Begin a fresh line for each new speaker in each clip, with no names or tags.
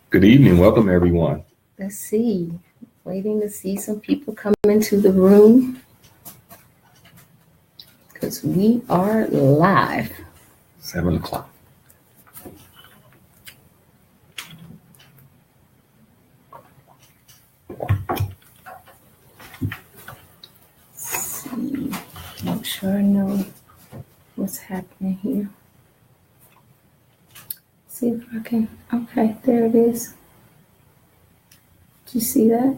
Good evening. Welcome, everyone.
Let's see. Waiting to see some people come into the room because we are live.
7 o'clock.
Let's see. Make sure I know what's happening here. See if I can. Okay, there it is. Did you see that?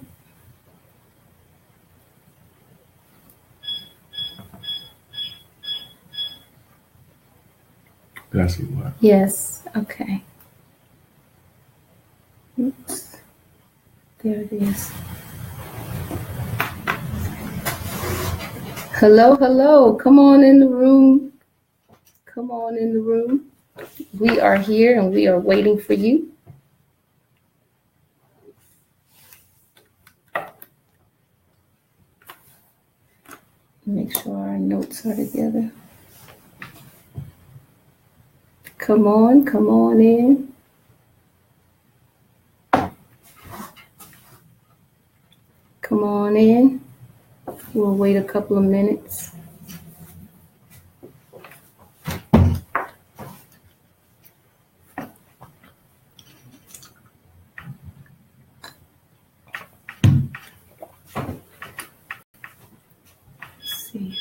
Did I see what?
Yes. Okay. Oops. There it is. Hello, hello. Come on in the room. Come on in the room. We are here and we are waiting for you. Make sure our notes are together. Come on in. Come on in. We'll wait a couple of minutes. Let's see.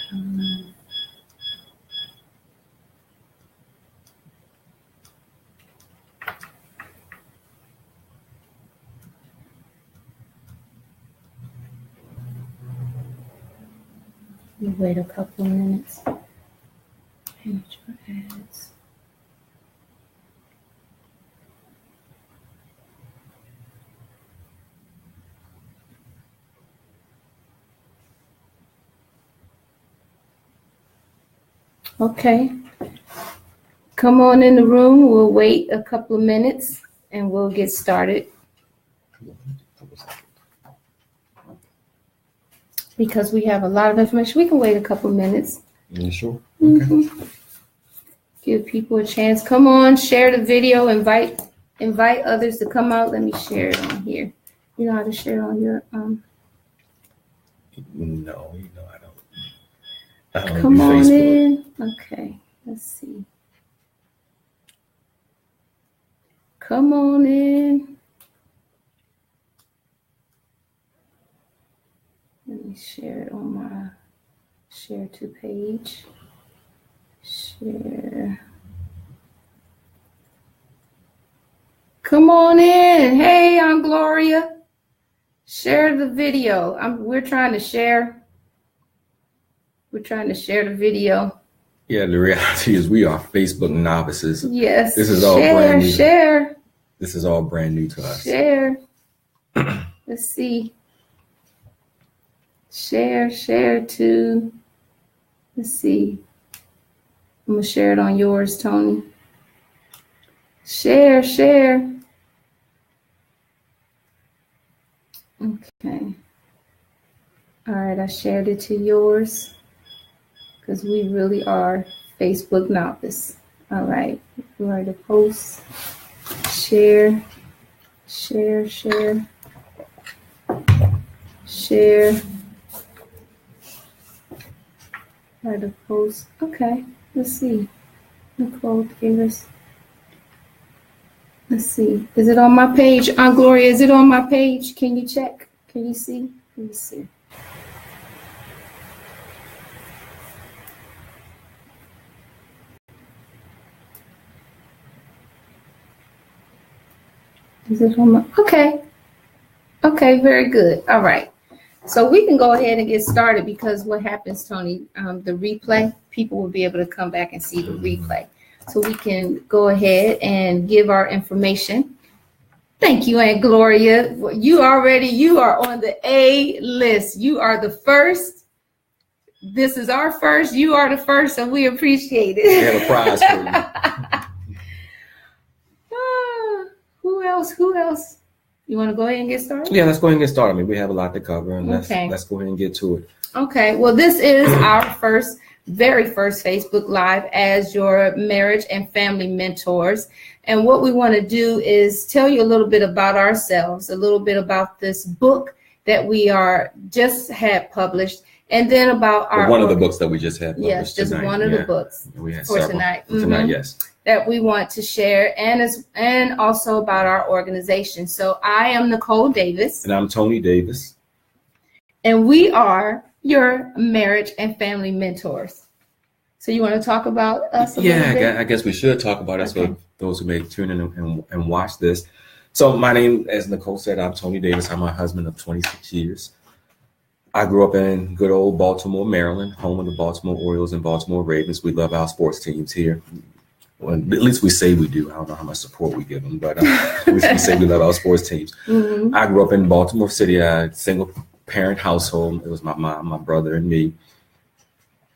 We'll wait a couple of minutes. Manage your ads. Okay. Come on in the room. We'll wait a couple of minutes and we'll get started. Because we have a lot of information. We can wait a couple of minutes.
You sure?
Okay. Give people a chance. Come on, share the video. Invite others to come out. Let me share it on here. You know how to share on your
No, I don't.
Come
do
on
Facebook.
in. Okay, let's see. Come on in. Let me share it on my share to page. Share. Come on in. Hey, I'm Gloria. Share the video. We're trying to share. We're trying to share the video.
Yeah, the reality is we are Facebook novices.
Yes.
This is all brand new.
Share.
This is all brand new to us.
Share. Let's see. Share to. Let's see. I'm going to share it on yours, Tony. Share. Okay. All right, I shared it to yours because we really are Facebook novice. All right, write to post. Share. Write a post. Okay, let's see. Nicole Davis. Let's see. Is it on my page? Aunt Gloria, is it on my page? Can you check? Can you see? Let me see. Is it on my? Okay. Okay, very good. All right. So we can go ahead and get started because what happens, Tony, the replay, people will be able to come back and see the replay. So we can go ahead and give our information. Thank you, Aunt Gloria. You are on the A list. You are the first. This is our first. You are the first, and we appreciate it.
We have a prize
for you. Who else? You want to go ahead and get started?
Yeah, let's go ahead and get started. I mean, we have a lot to cover, and let's go ahead and get to it.
Okay. Well, this is our first very first Facebook Live as your marriage and family mentors. And what we want to do is tell you a little bit about ourselves, a little bit about this book that we are just had published, and then about our
one of the books that we just had published.
Yes, just
tonight.
one of the books
we had
for
several.
tonight.
Tonight, yes.
That we want to share, and also about our organization. So I am Nicole Davis.
And I'm Tony Davis.
And we are your marriage and family mentors. So you want to talk about us a little bit?
I guess we should talk about us for those who may tune in and watch this. So my name, as Nicole said, I'm Tony Davis. I'm a husband of 26 years. I grew up in good old Baltimore, Maryland, home of the Baltimore Orioles and Baltimore Ravens. We love our sports teams here. Well, at least we say we do. I don't know how much support we give them, but we say we love our sports teams. Mm-hmm. I grew up in Baltimore City, a single parent household. It was my mom, my brother, and me.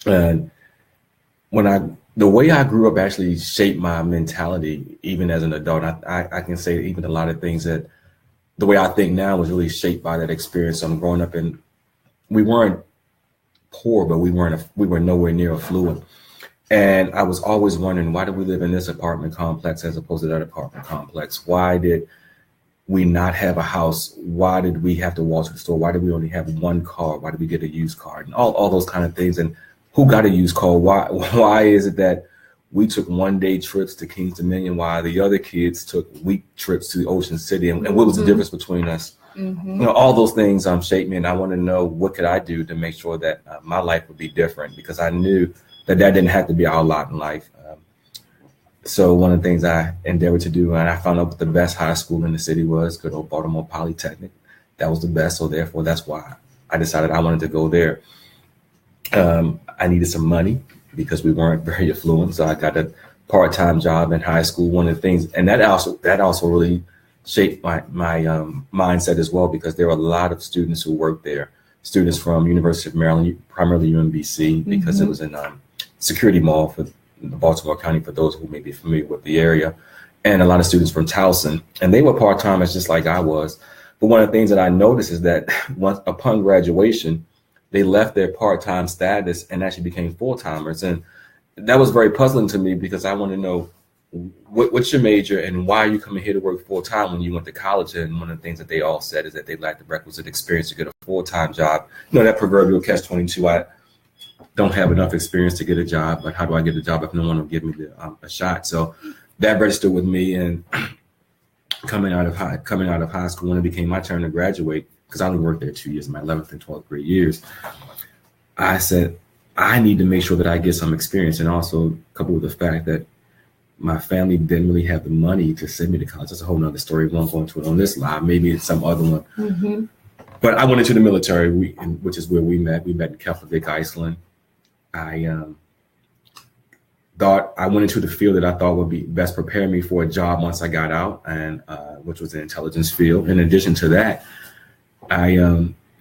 And the way I grew up actually shaped my mentality, even as an adult. I can say even a lot of things that the way I think now was really shaped by that experience. I'm growing up we weren't poor, but we were nowhere near affluent. And I was always wondering, why did we live in this apartment complex as opposed to that apartment complex? Why did we not have a house? Why did we have to walk to the store? Why did we only have one car? Why did we get a used car? And all those kind of things. And who got a used car? Why is it that we took one-day trips to Kings Dominion while the other kids took week trips to Ocean City? And what was the difference between us? Mm-hmm. All those things shaped me. And I want to know, what could I do to make sure that my life would be different? Because I knew that didn't have to be our lot in life. So one of the things I endeavored to do, and I found out what the best high school in the city was, good old Baltimore Polytechnic. That was the best. So therefore, that's why I decided I wanted to go there. I needed some money because we weren't very affluent. So I got a part-time job in high school. One of the things, and that also really shaped my mindset as well, because there were a lot of students who worked there. Students from University of Maryland, primarily UMBC, because it was in Security Mall for Baltimore County, for those who may be familiar with the area, and a lot of students from Towson, and they were part-timers just like I was. But one of the things that I noticed is that upon graduation, they left their part-time status and actually became full-timers. And that was very puzzling to me, because I want to know, what's your major and why are you coming here to work full-time when you went to college? And one of the things that they all said is that they lacked the requisite experience to get a full-time job. That proverbial catch-22. I don't have enough experience to get a job, but how do I get a job if no one will give me a shot? So that registered with me. And coming out of high school, when it became my turn to graduate, because I only worked there 2 years, my 11th and 12th grade years, I said, I need to make sure that I get some experience. And also coupled with the fact that my family didn't really have the money to send me to college. That's a whole nother story. We won't go into it on this live. Maybe it's some other one. Mm-hmm. But I went into the military, which is where we met. We met in Keflavik, Iceland. I thought I went into the field that I thought would be best prepare me for a job once I got out, and which was the intelligence field. In addition to that, I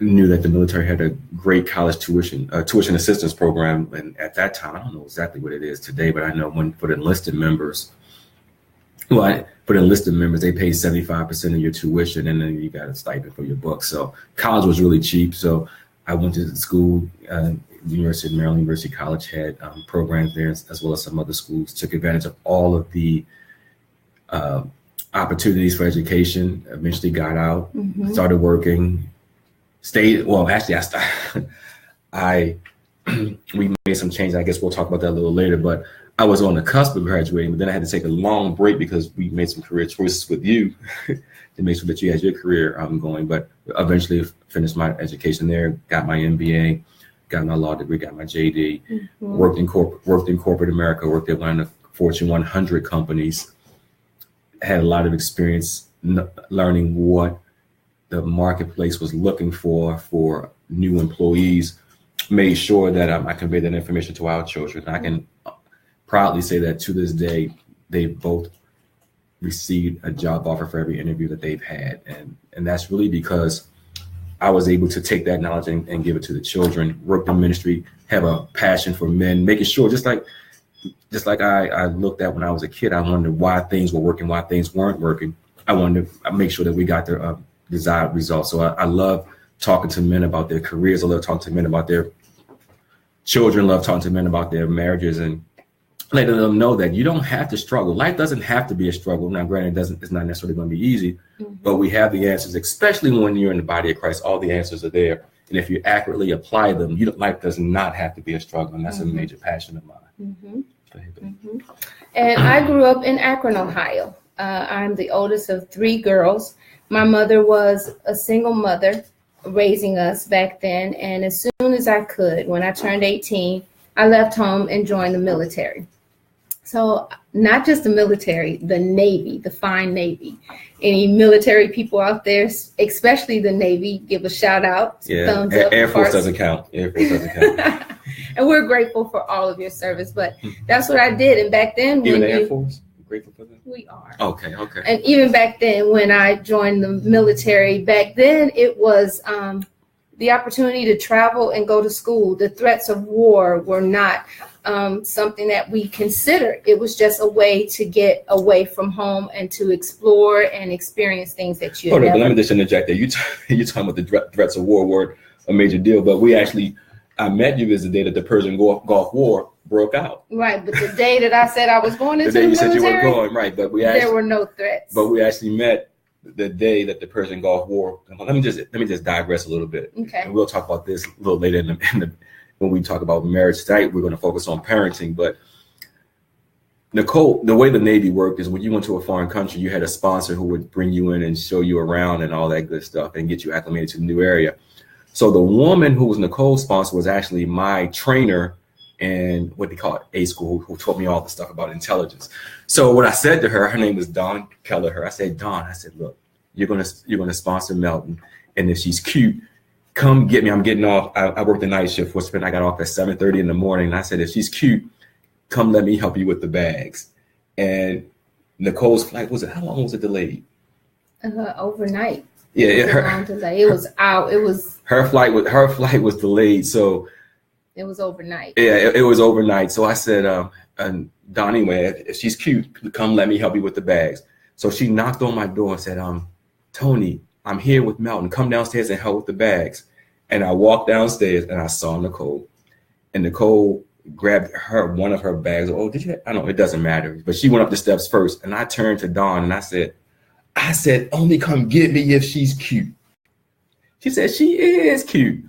knew that the military had a great college tuition assistance program. And at that time, I don't know exactly what it is today, but I know for the enlisted members, they pay 75% of your tuition, and then you got a stipend for your books. So college was really cheap. So I went to school. University of Maryland, University College had programs there, as well as some other schools. Took advantage of all of the opportunities for education. Eventually got out, started working. We made some changes. I guess we'll talk about that a little later, but I was on the cusp of graduating, but then I had to take a long break because we made some career choices with you to make sure that you had your career going. But eventually finished my education there, got my MBA, got my law degree, got my JD, worked in corporate America, worked at one of the Fortune 100 companies, had a lot of experience learning what the marketplace was looking for new employees, made sure that I conveyed that information to our children. I can proudly say that to this day, they've both received a job offer for every interview that they've had. And that's really because I was able to take that knowledge and give it to the children, work in ministry, have a passion for men, making sure, just like I looked at when I was a kid, I wondered why things were working, why things weren't working. I wanted to make sure that we got the desired results. So I love talking to men about their careers. I love talking to men about their children love talking to men about their marriages and letting them know that you don't have to struggle. Life doesn't have to be a struggle. Now, granted, it's not necessarily going to be easy, but we have the answers, especially when you're in the body of Christ. All the answers are there. And if you accurately apply them, life does not have to be a struggle. And that's a major passion of mine.
And I grew up in Akron, Ohio. I'm the oldest of 3 girls. My mother was a single mother raising us back then. And as soon as I could, when I turned 18, I left home and joined the military. So not just the military, the Navy, the fine Navy. Any military people out there, especially the Navy, give a shout out.
Yeah,
thumbs up.
Air Force doesn't count. Air Force doesn't count.
And we're grateful for all of your service. But that's what I did. And back then,
even the Air Force, grateful for that.
We are.
Okay.
And even back then, when I joined the military, back then it was the opportunity to travel and go to school. The threats of war were not something that we considered. It was just a way to get away from home and to explore and experience things that you.
Hold on, let me just interject there. You're talking about the threats of war were a major deal, but I met you as the day that the Persian Gulf War broke out.
Right, but the day that I said I was going into the military,
said you were going, right? But
there were no threats.
But we actually met the day that the Persian Gulf War. Let me just digress a little bit.
Okay.
And we'll talk about this a little later when we talk about marriage tonight. We're going to focus on parenting. But Nicole, the way the Navy worked is when you went to a foreign country, you had a sponsor who would bring you in and show you around and all that good stuff and get you acclimated to the new area. So the woman who was Nicole's sponsor was actually my trainer in what they call it, A school, who taught me all the stuff about intelligence. So what I said to her name was Dawn Kelleher. I said, Dawn, look, you're gonna sponsor Melton, and if she's cute, come get me. I'm getting off. I worked the night shift. I got off at 7:30 in the morning. And I said, if she's cute, come let me help you with the bags. And Nicole's flight how long was it delayed?
Overnight.
Yeah,
It was out. It was
her flight was delayed, so
it was overnight.
Yeah, it was overnight. So I said, Dawn, anyway, if she's cute, come let me help you with the bags. So she knocked on my door and said, Tony, I'm here with Melton. Come downstairs and help with the bags. And I walked downstairs and I saw Nicole. And Nicole grabbed one of her bags. Oh, did you? I don't know. It doesn't matter. But she went up the steps first. And I turned to Dawn and I said, only come get me if she's cute. She said, she is cute.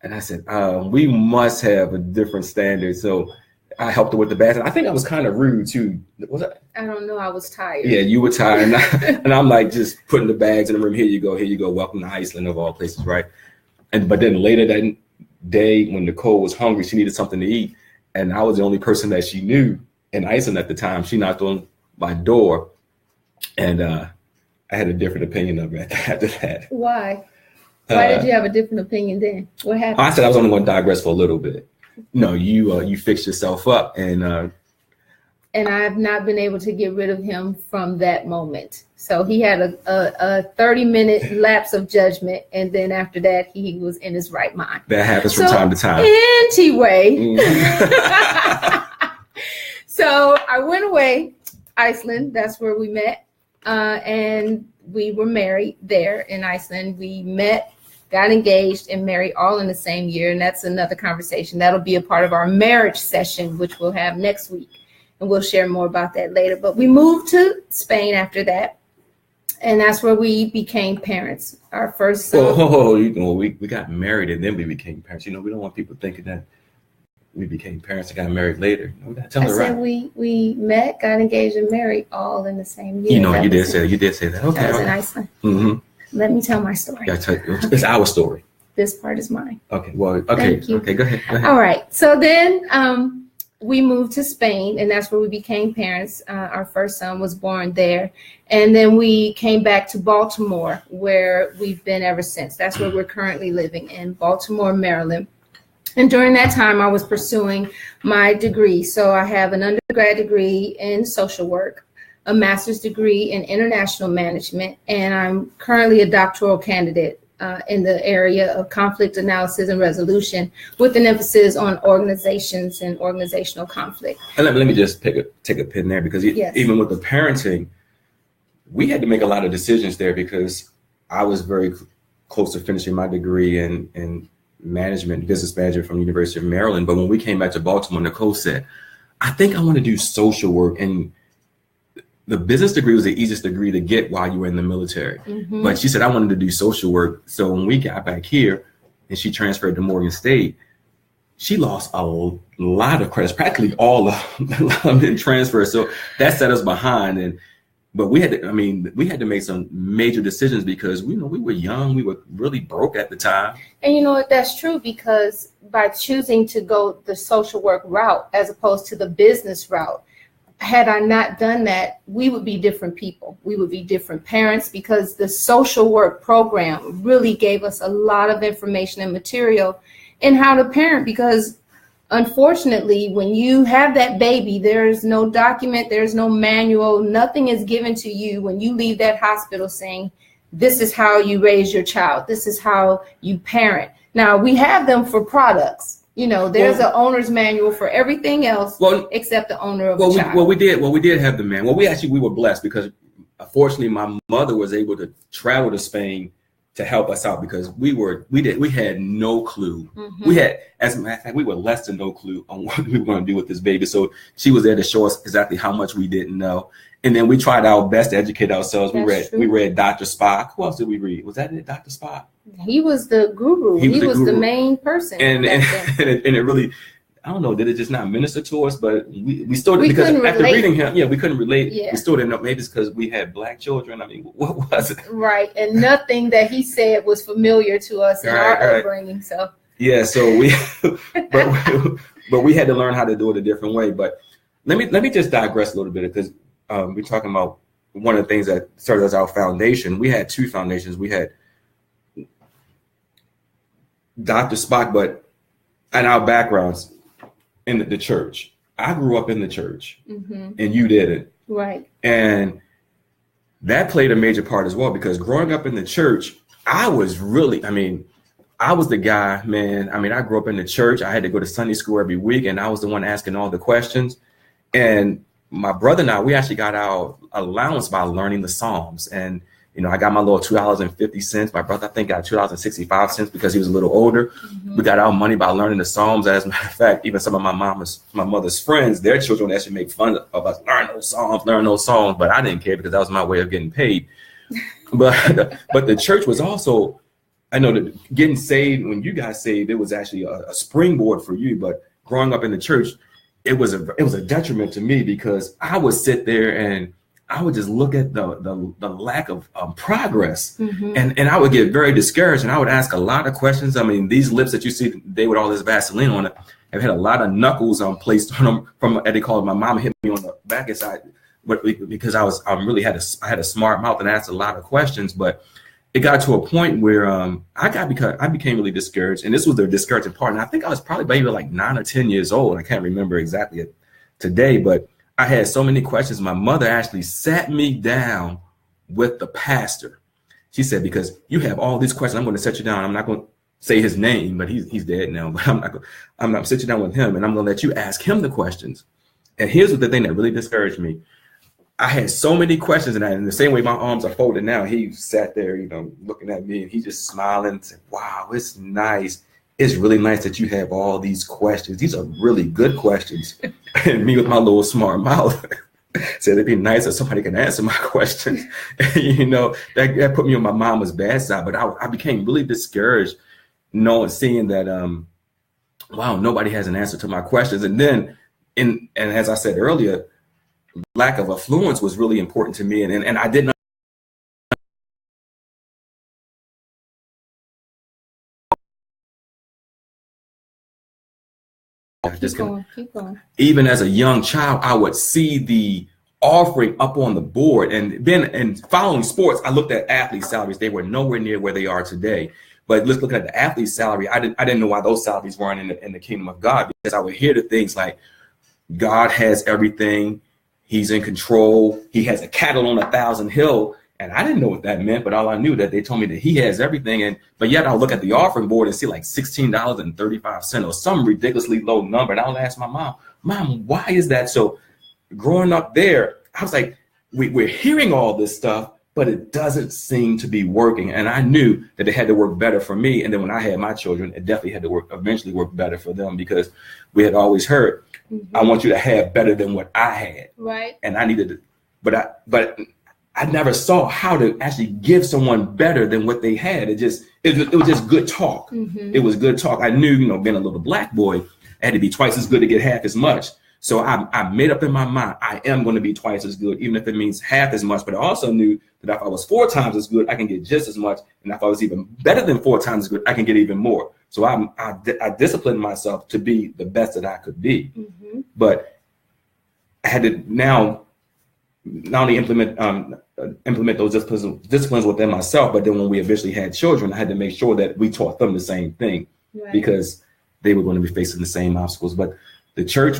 And I said, we must have a different standard. So I helped her with the bags. And I think I was kind of rude too. Was I?
I don't know. I was tired.
Yeah, you were tired. And I'm like just putting the bags in the room. Here you go. Welcome to Iceland of all places, right? But then later that day when Nicole was hungry, she needed something to eat. And I was the only person that she knew in Iceland at the time. She knocked on my door. And I had a different opinion of it after that.
Why? Why did you have a different opinion then? What happened?
I said I was only going to digress for a little bit. No, you fixed yourself up, and I have
not been able to get rid of him from that moment. So he had a 30-minute lapse of judgment, and then after that, he was in his right mind.
That happens from time to time.
Anyway, so I went away, Iceland. That's where we met, and we were married there in Iceland. We met, got engaged, and married all in the same year. And that's another conversation. That'll be a part of our marriage session, which we'll have next week. And we'll share more about that later. But we moved to Spain after that. And that's where we became parents. Our first son.
We got married and then we became parents. We don't want people thinking that we became parents and got married later. We got to tell them right.
We met, got engaged, and married all in the same year.
You did say that. Okay.
That was in Iceland.
Mm-hmm.
Let me tell my story.
It's our story.
This part is mine.
Okay. Well, okay.
Thank you.
Okay, go ahead.
All right. So then we moved to Spain, and that's where we became parents. Our first son was born there. And then we came back to Baltimore, where we've been ever since. That's where we're currently living, in Baltimore, Maryland. And during that time, I was pursuing my degree. So I have an undergrad degree in social work, a master's degree in international management, and I'm currently a doctoral candidate in the area of conflict analysis and resolution, with an emphasis on organizations and organizational conflict.
And let me just take a pin there, because even with the parenting, we had to make a lot of decisions there, because I was very close to finishing my degree, and business management from the University of Maryland. But when we came back to Baltimore, Nicole said, I think I want to do social work. And the business degree was the easiest degree to get while you were in the military. Mm-hmm. But she said, I wanted to do social work. So when we got back here and she transferred to Morgan State, she lost a lot of credits, practically all of them in transfer. So that set us behind. But we had to make some major decisions because we were young, we were really broke at the time.
And you know what, that's true, because by choosing to go the social work route as opposed to the business route, had I not done that, we would be different people. We would be different parents, because the social work program really gave us a lot of information and material in how to parent, because unfortunately, when you have that baby, there's no document, there's no manual, nothing is given to you when you leave that hospital saying, this is how you raise your child, this is how you parent. Now, we have them for products. There's an owner's manual for everything else except the owner of the child.
We did have the manual. We were blessed because fortunately my mother was able to travel to Spain to help us out, because we had no clue. Mm-hmm. We had, as a matter of fact, we were less than no clue on what we were going to do with this baby. So she was there to show us exactly how much we didn't know. And then we tried our best to educate ourselves. We read Dr. Spock. Who else did we read? Was that it, Dr. Spock?
He was the guru. He was the main person.
And it really, I don't know, did it just not minister to us? But we still didn't, because after reading him, we couldn't relate. Yeah. We still didn't know. Maybe it's because we had Black children. I mean, what was it?
Right. And nothing that he said was familiar to us in our upbringing. So
yeah, so but we had to learn how to do it a different way. But let me just digress a little bit, because we're talking about one of the things that served as our foundation. We had two foundations. We had Dr. Spock, but in our backgrounds in the church. I grew up in the church, mm-hmm. and you didn't.
Right.
And that played a major part as well, because growing up in the church, I was the guy, man. I grew up in the church. I had to go to Sunday school every week, and I was the one asking all the questions. And my brother and I, we actually got our allowance by learning the Psalms. And, I got my little $2.50. My brother, I think, got $2.65 because he was a little older. Mm-hmm. We got our money by learning the Psalms. As a matter of fact, even some of my mother's friends, their children actually make fun of us, learn those songs. But I didn't care, because that was my way of getting paid. But the church was also, I know that getting saved, when you got saved, it was actually a springboard for you. But growing up in the church, it was a detriment to me, because I would sit there and I would just look at the lack of progress, mm-hmm. and I would get very discouraged, and I would ask a lot of questions. These lips that you see today with all this Vaseline on it have had a lot of knuckles placed on them from, as they call it. My mom hit me on the back side, because I had a smart mouth and asked a lot of questions. But it got to a point where I became really discouraged, and this was the discouraging part. And I think I was probably maybe like 9 or 10 years old. I can't remember exactly today, but I had so many questions. My mother actually sat me down with the pastor. She said, because you have all these questions, I'm going to set you down. I'm not going to say his name, but he's dead now. But I'm not sitting down with him, and I'm going to let you ask him the questions. And here's the thing that really discouraged me. I had so many questions, and in the same way my arms are folded now, he sat there, looking at me, and he just smiling and said, wow, it's nice. It's really nice that you have all these questions. These are really good questions. And me with my little smart mouth said, it'd be nice if somebody can answer my questions. That put me on my mama's bad side. But I became really discouraged, seeing that, wow, nobody has an answer to my questions. And then, and as I said earlier, lack of affluence was really important to me. And I didn't
Keep going.
Even as a young child, I would see the offering up on the board, and then, and following sports, I looked at athlete salaries. They were nowhere near where they are today. But let's look at the athlete salary. I didn't know why those salaries weren't in the kingdom of God, because I would hear the things like, God has everything. He's in control. He has a cattle on 1,000 hill. And I didn't know what that meant, but all I knew that they told me that he has everything. But yet I'll look at the offering board and see like $16.35 or some ridiculously low number. And I'll ask my mom, why is that? So growing up there, I was like, we're hearing all this stuff, but it doesn't seem to be working. And I knew that it had to work better for me. And then when I had my children, it definitely had to eventually work better for them, because we had always heard, I want you to have better than what I had.
Right.
And I needed to, but I never saw how to actually give someone better than what they had. It was just good talk. It was good talk. I knew, being a little black boy, I had to be twice as good to get half as much. So I made up in my mind, I am going to be twice as good, even if it means half as much. But I also knew that if I was 4 times as good, I can get just as much. And if I was even better than 4 times as good, I can get even more. So I disciplined myself to be the best that I could be. But I had to now not only implement those disciplines within myself, but then when we eventually had children, I had to make sure that we taught them the same thing, because they were going to be facing the same obstacles. But the church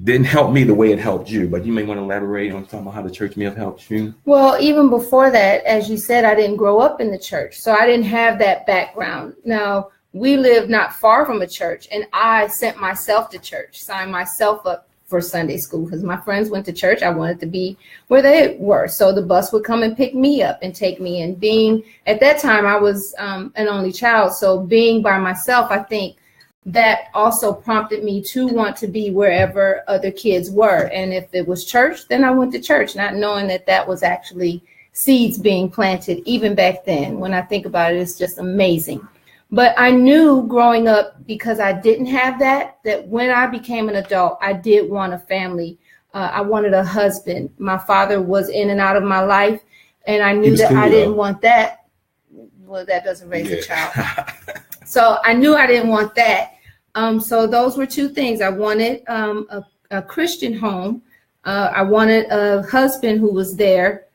didn't help me the way it helped you, but you may want to elaborate on talking about how the church may have helped you.
Well, even before that, as you said, I didn't grow up in the church, so I didn't have that background. Now, we lived not far from a church, and I sent myself to church, signed myself up for Sunday school, because my friends went to church. I wanted to be where they were, so the bus would come and pick me up and take me. And being, at that time, I was an only child, so being by myself, I think that also prompted me to want to be wherever other kids were. And if it was church, then I went to church, not knowing that that was actually seeds being planted even back then. When I think about it, it's just amazing. But I knew growing up, because I didn't have that when I became an adult, I did want a family. I wanted a husband. My father was in and out of my life, and I knew that I didn't want that. Well, that doesn't raise a child. So I knew I didn't want that. So those were 2 things. I wanted a Christian home. I wanted a husband who was there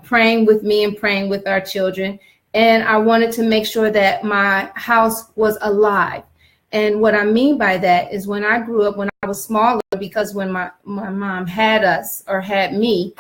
praying with me and praying with our children. And I wanted to make sure that my house was alive. And what I mean by that is, when I grew up, when I was smaller, because when my mom had us, or had me,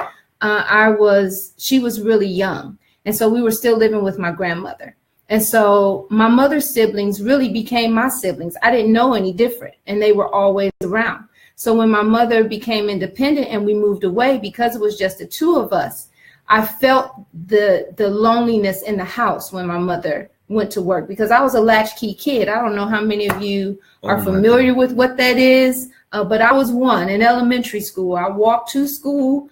she was really young. And so we were still living with my grandmother. And so my mother's siblings really became my siblings. I didn't know any different, and they were always around. So when my mother became independent and we moved away, because it was just the 2 of us, I felt the loneliness in the house when my mother went to work, because I was a latchkey kid. I don't know how many of you are familiar with what that is, but I was one in elementary school. I walked to school,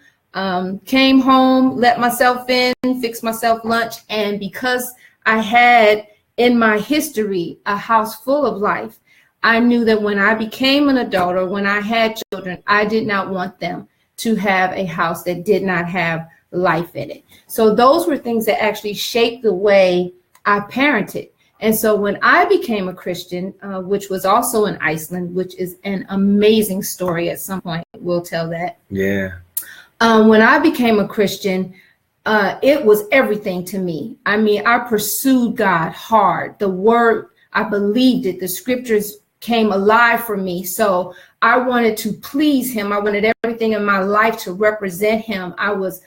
came home, let myself in, fixed myself lunch, and because I had in my history a house full of life, I knew that when I became an adult, or when I had children, I did not want them to have a house that did not have life in it. So those were things that actually shaped the way I parented. And so when I became a Christian, which was also in Iceland, which is an amazing story, at some point we'll tell that.
Yeah.
When I became a Christian, it was everything to me. I mean, I pursued God hard. The word, I believed it. The scriptures came alive for me. So I wanted to please him. I wanted everything in my life to represent him. I was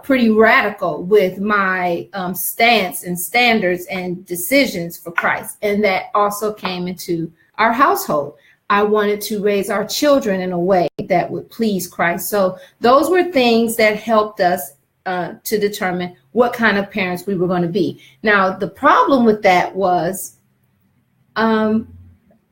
pretty radical with my stance and standards and decisions for Christ. And that also came into our household. I wanted to raise our children in a way that would please Christ. So those were things that helped us to determine what kind of parents we were going to be. Now, the problem with that was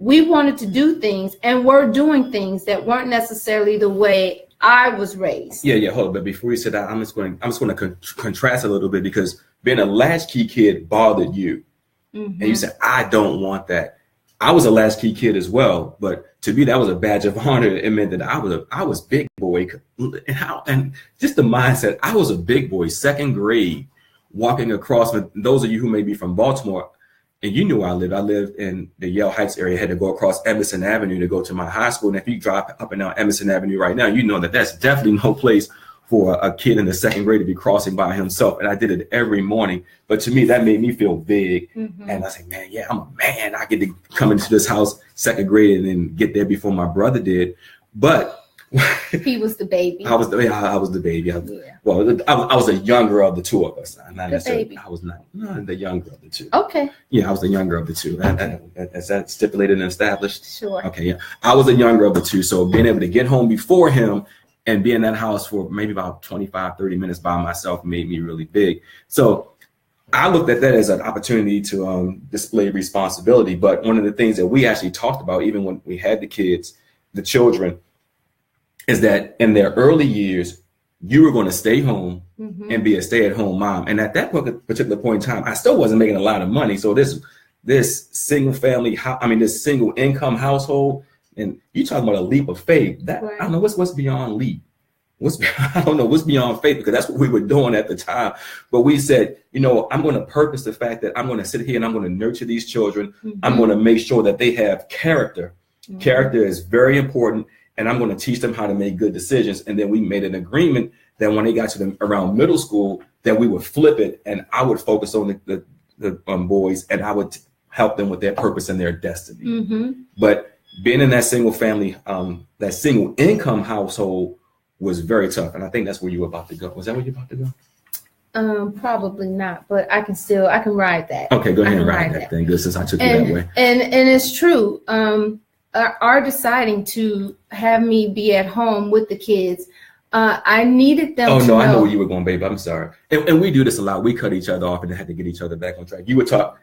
we wanted to do things, and were doing things that weren't necessarily the way I was raised.
Yeah. Hold on, but before you said that, I'm just going to contrast a little bit, because being a latchkey kid bothered you, and you said, I don't want that. I was a latchkey kid as well, but to me that was a badge of honor. It meant that I was big boy, and just the mindset. I was a big boy, 2nd grade, walking across. For those of you who may be from Baltimore, and you knew where I lived. I lived in the Yale Heights area. I had to go across Emerson Avenue to go to my high school. And if you drive up and down Emerson Avenue right now, you know that that's definitely no place for a kid in the 2nd grade to be crossing by himself. And I did it every morning. But to me, that made me feel big. And I said, man, yeah, I'm a man. I get to come into this house 2nd grade and then get there before my brother did. But
he was the baby.
I was the baby. Well, I was the younger of the 2 of us. Not necessarily.
Baby.
I was not the younger of the 2.
Okay.
Yeah, I was the younger of the 2. Is that stipulated and established?
Sure.
Okay, yeah. I was the younger of the 2. So being able to get home before him and being in that house for maybe about 25, 30 minutes by myself made me really big. So I looked at that as an opportunity to display responsibility. But one of the things that we actually talked about, even when we had the children, is that in their early years, you were going to stay home and be a stay-at-home mom. And at that particular point in time, I still wasn't making a lot of money. So this single family, this single income household, and you talking about a leap of faith. That right. I don't know what's beyond leap. I don't know what's beyond faith, because that's what we were doing at the time. But we said, I'm going to purpose the fact that I'm going to sit here and I'm going to nurture these children. I'm going to make sure that they have character. Character is very important. And I'm going to teach them how to make good decisions. And then we made an agreement that when they got to around middle school, that we would flip it, and I would focus on the boys, and I would help them with their purpose and their destiny. But being in that single family, that single income household was very tough. And I think that's where you were about to go. Was that where you're about to go?
Probably not, but I can ride that.
Okay, go ahead and ride that thing. Good, since I took you that way.
And it's true. Are deciding to have me be at home with the kids, I needed them to know.
I know where you were going, baby. I'm sorry. And we do this a lot. We cut each other off and then had to get each other back on track. You were talking.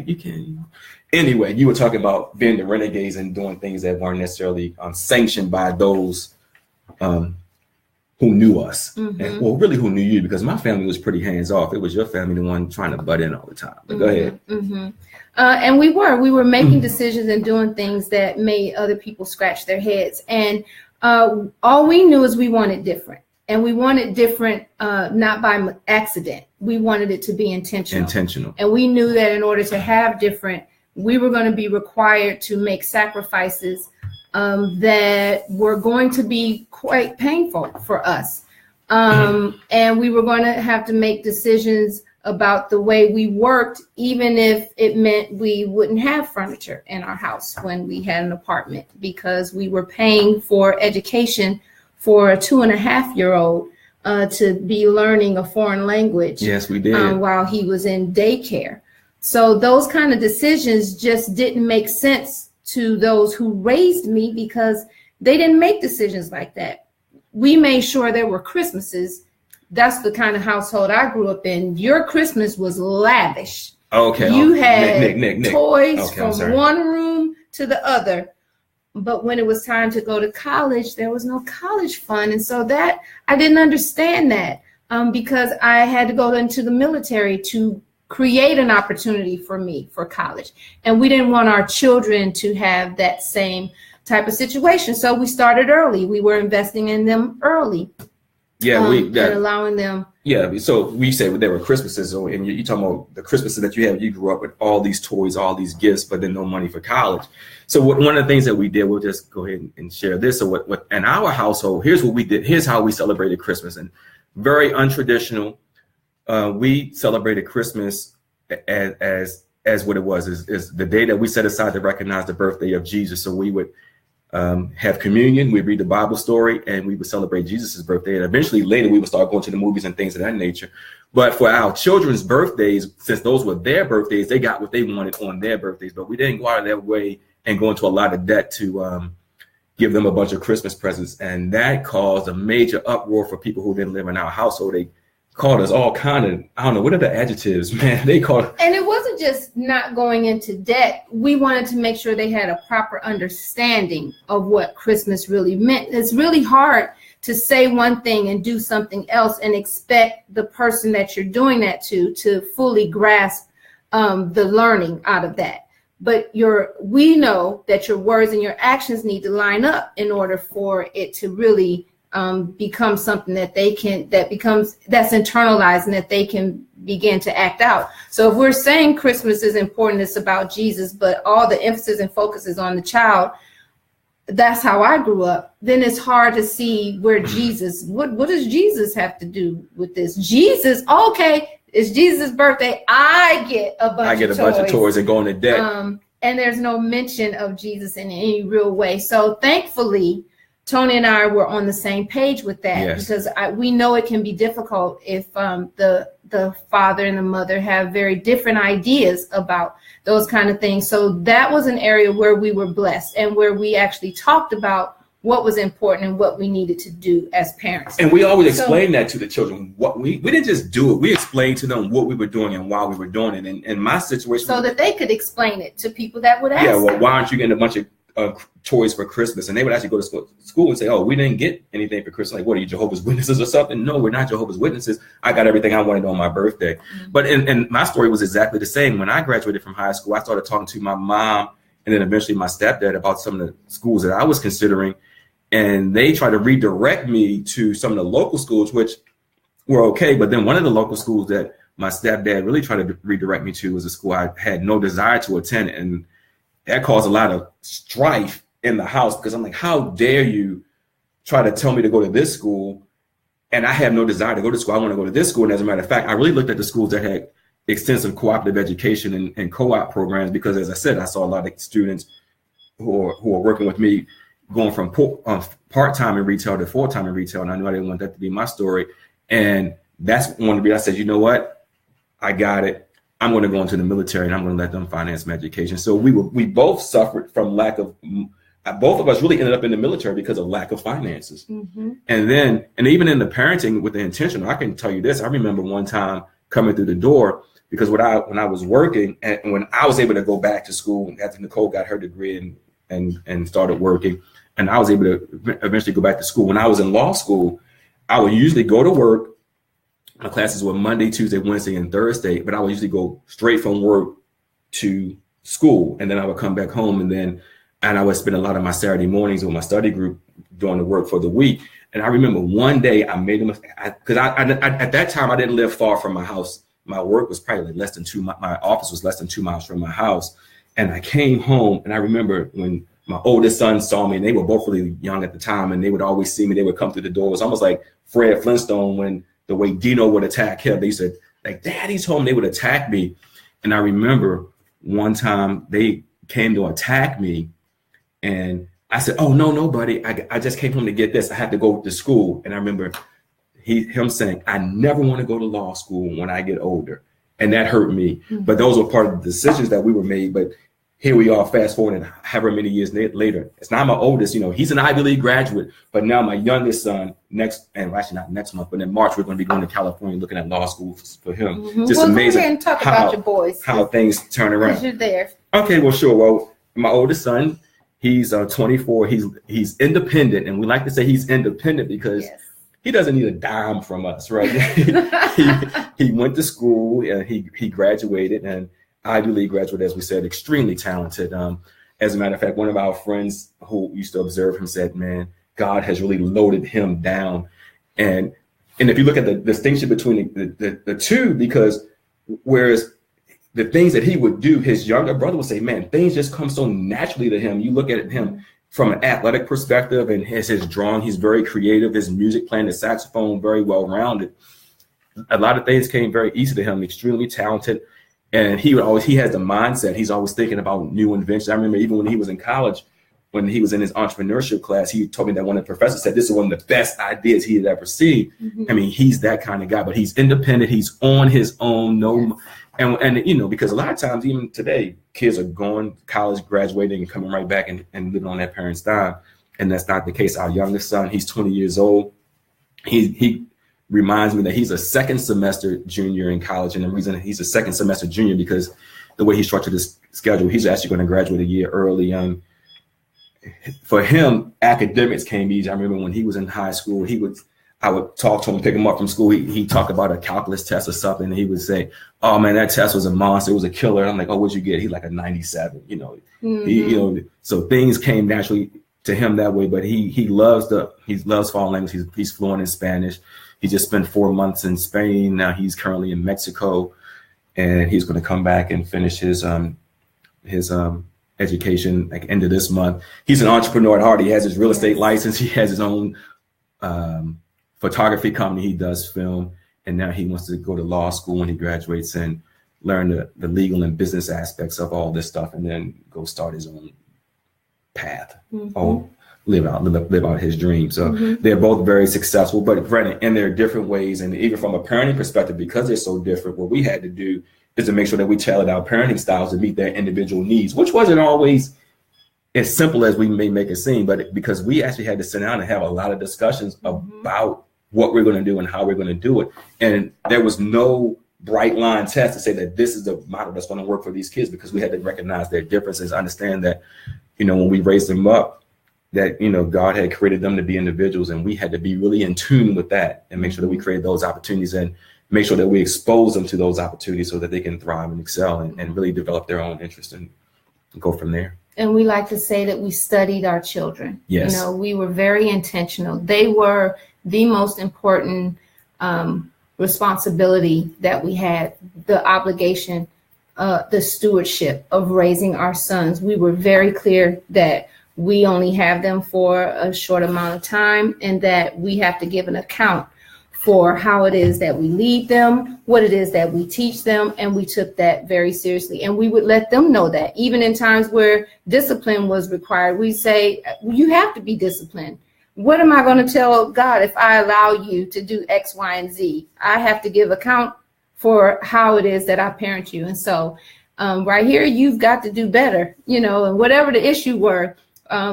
You can. Anyway, you were talking about being the renegades and doing things that weren't necessarily sanctioned by those who knew us. And, really who knew you, because my family was pretty hands off. It was your family, the one trying to butt in all the time. But go ahead.
And we were making decisions and doing things that made other people scratch their heads. And all we knew is we wanted different. And we wanted different, not by accident. We wanted it to be intentional. And we knew that in order to have different, we were going to be required to make sacrifices that were going to be quite painful for us. And we were going to have to make decisions about the way we worked, even if it meant we wouldn't have furniture in our house when we had an apartment, because we were paying for education for a 2.5-year-old to be learning a foreign language.
Yes, we did.
While he was in daycare. So those kind of decisions just didn't make sense to those who raised me, because they didn't make decisions like that. We made sure there were Christmases. That's the kind of household I grew up in. Your Christmas was lavish.
Okay.
You had
Nick.
toys from one room to the other. But when it was time to go to college, there was no college fund. And so that I didn't understand that because I had to go into the military to create an opportunity for me for college. And we didn't want our children to have that same type of situation. So we started early. We were investing in them early. And allowing them.
Yeah, so we said there were Christmases, and you're talking about the Christmases that you have. You grew up with all these toys, all these gifts, but then no money for college. So one of the things that we did, we'll just go ahead and share this. So what in our household, here's what we did. Here's how we celebrated Christmas, and very untraditional. We celebrated Christmas as what it was, is the day that we set aside to recognize the birthday of Jesus. So we would have communion, we'd read the Bible story, and we would celebrate Jesus's birthday. And eventually later we would start going to the movies and things of that nature. But for our children's birthdays, since those were their birthdays, they got what they wanted on their birthdays. But we didn't go out of their way and go into a lot of debt to give them a bunch of Christmas presents. And that caused a major uproar for people who didn't live in our household. They called us all kind of, I don't know, what are the adjectives, man? They called.
And it wasn't just not going into debt. We wanted to make sure they had a proper understanding of what Christmas really meant. It's really hard to say one thing and do something else and expect the person that you're doing that to fully grasp the learning out of that. But we know that your words and your actions need to line up in order for it to really become something that that's internalized and that they can begin to act out. So if we're saying Christmas is important, it's about Jesus, but all the emphasis and focus is on the child, that's how I grew up, then it's hard to see where Jesus, what does Jesus have to do with this? Jesus, okay, it's Jesus' birthday. I get a bunch of toys
and go into debt.
And there's no mention of Jesus in any real way. So thankfully, Tony and I were on the same page with that. Yes. Because we know it can be difficult if the father and the mother have very different ideas about those kind of things. So that was an area where we were blessed and where we actually talked about what was important and what we needed to do as parents.
And we always explain that to the children. What we didn't just do it. We explained to them what we were doing and why we were doing it. And in my situation,
so that they could explain it to people that would ask.
Yeah, well, why aren't you getting a bunch of toys for Christmas? And they would actually go to school and say, oh, we didn't get anything for Christmas. Like, what are you, Jehovah's Witnesses or something? No, we're not Jehovah's Witnesses. I got everything I wanted on my birthday. Mm-hmm. But and my story was exactly the same. When I graduated from high school, I started talking to my mom and then eventually my stepdad about some of the schools that I was considering. And they tried to redirect me to some of the local schools, which were okay. But then one of the local schools that my stepdad really tried to redirect me to was a school I had no desire to attend. And that caused a lot of strife in the house because I'm like, how dare you try to tell me to go to this school? And I have no desire to go to school. I want to go to this school. And as a matter of fact, I really looked at the schools that had extensive cooperative education and co-op programs because, as I said, I saw a lot of students who are working with me going from part-time in retail to full-time in retail. And I knew I didn't want that to be my story. And that's one of the reasons I said, you know what? I got it. I'm going to go into the military and I'm going to let them finance my education. So we both suffered from lack of, both of us really ended up in the military because of lack of finances. Mm-hmm. And even in the parenting with the intention, I can tell you this. I remember one time coming through the door because when I was working and when I was able to go back to school after Nicole got her degree and started working, and I was able to eventually go back to school. When I was in law school, I would usually go to work. My classes were Monday, Tuesday, Wednesday, and Thursday, but I would usually go straight from work to school. And then I would come back home and I would spend a lot of my Saturday mornings with my study group doing the work for the week. And I remember one day I made a mistake because at that time I didn't live far from my house. My work was probably less than my office was less than 2 miles from my house. And I came home and I remember when my oldest son saw me, and they were both really young at the time, and they would always see me. They would come through the door. It was almost like Fred Flintstone when the way Dino would attack him. They said, like, Daddy's home. They would attack me. And I remember one time they came to attack me, and I said, oh, no, buddy. I just came home to get this. I had to go to school. And I remember him saying, I never want to go to law school when I get older. And that hurt me. Mm-hmm. But those were part of the decisions that we were made. But here we are, fast forward, and however many years later. It's not my oldest, he's an Ivy League graduate, but now my youngest son actually not next month, but in March, we're going to be going to California looking at law school for him. Mm-hmm. Just amazing. Go ahead and
talk about your boys.
How things turn around.
You're there.
Okay, well, sure. Well, my oldest son, he's 24. He's independent, and we like to say he's independent because he doesn't need a dime from us, right? he went to school and he graduated and Ivy League graduate, as we said, extremely talented. As a matter of fact, one of our friends who used to observe him said, man, God has really loaded him down. And if you look at the distinction between the two, because whereas the things that he would do, his younger brother would say, man, things just come so naturally to him. You look at him from an athletic perspective and his drawing, he's very creative, his music playing the saxophone, very well-rounded. A lot of things came very easy to him, extremely talented. And he has the mindset. He's always thinking about new inventions. I remember even when he was in college, when he was in his entrepreneurship class, he told me that one of the professors said this is one of the best ideas he had ever seen. Mm-hmm. I mean, he's that kind of guy, but he's independent. He's on his own. And because a lot of times, even today, kids are going to college, graduating, and coming right back and living on their parents' dime. And that's not the case. Our youngest son, he's 20 years old. He reminds me that he's a second semester junior in college. And the reason he's a second semester junior because the way he structured his schedule, he's actually going to graduate a year early. For him, academics came easy. I remember when he was in high school, I would talk to him, pick him up from school. He'd talk about a calculus test or something. And he would say, oh man, that test was a monster. It was a killer. I'm like, oh, what'd you get? He's like a 97, Mm-hmm. So things came naturally to him that way, but he loves foreign language. He's fluent in Spanish. He just spent 4 months in Spain. Now he's currently in Mexico, and he's going to come back and finish his education like end of this month. He's an entrepreneur at heart. He has his real estate license. He has his own photography company. He does film, and now he wants to go to law school when he graduates and learn the legal and business aspects of all this stuff, and then go start his own path. Mm-hmm. Live out his dream. So mm-hmm. They're both very successful, but granted, in their different ways. And even from a parenting perspective, because they're so different, what we had to do is to make sure that we tailored our parenting styles to meet their individual needs, which wasn't always as simple as we may make it seem, but because we actually had to sit down and have a lot of discussions about what we're going to do and how we're going to do it. And there was no bright line test to say that this is the model that's going to work for these kids, because we had to recognize their differences, understand that, when we raised them up, that, God had created them to be individuals, and we had to be really in tune with that and make sure that we create those opportunities and make sure that we expose them to those opportunities so that they can thrive and excel and really develop their own interest and go from there.
And we like to say that we studied our children.
Yes.
We were very intentional. They were the most important responsibility that we had, the obligation, the stewardship of raising our sons. We were very clear that we only have them for a short amount of time, and that we have to give an account for how it is that we lead them, what it is that we teach them. And we took that very seriously. And we would let them know that even in times where discipline was required, we say, you have to be disciplined. What am I going to tell God if I allow you to do X, Y, and Z? I have to give account for how it is that I parent you. And so right here, you've got to do better, and whatever the issue were,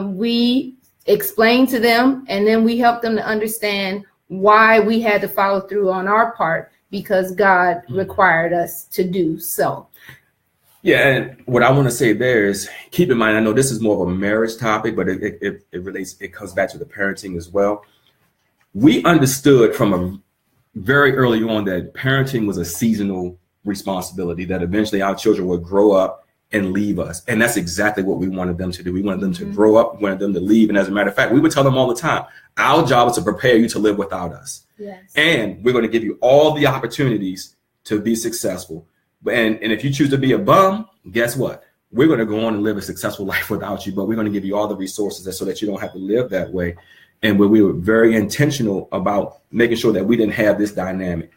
we explained to them, and then we helped them to understand why we had to follow through on our part, because God required us to do so.
Yeah, and what I want to say there is, keep in mind, I know this is more of a marriage topic, but it relates, it comes back to the parenting as well. We understood from a very early on that parenting was a seasonal responsibility, that eventually our children would grow up and leave us. And that's exactly what we wanted them to do. We wanted them to grow up, we wanted them to leave. And as a matter of fact, we would tell them all the time, our job is to prepare you to live without us.
Yes.
And we're going to give you all the opportunities to be successful. And if you choose to be a bum, guess what? We're going to go on and live a successful life without you, but we're going to give you all the resources so that you don't have to live that way. And we were very intentional about making sure that we didn't have this dynamic.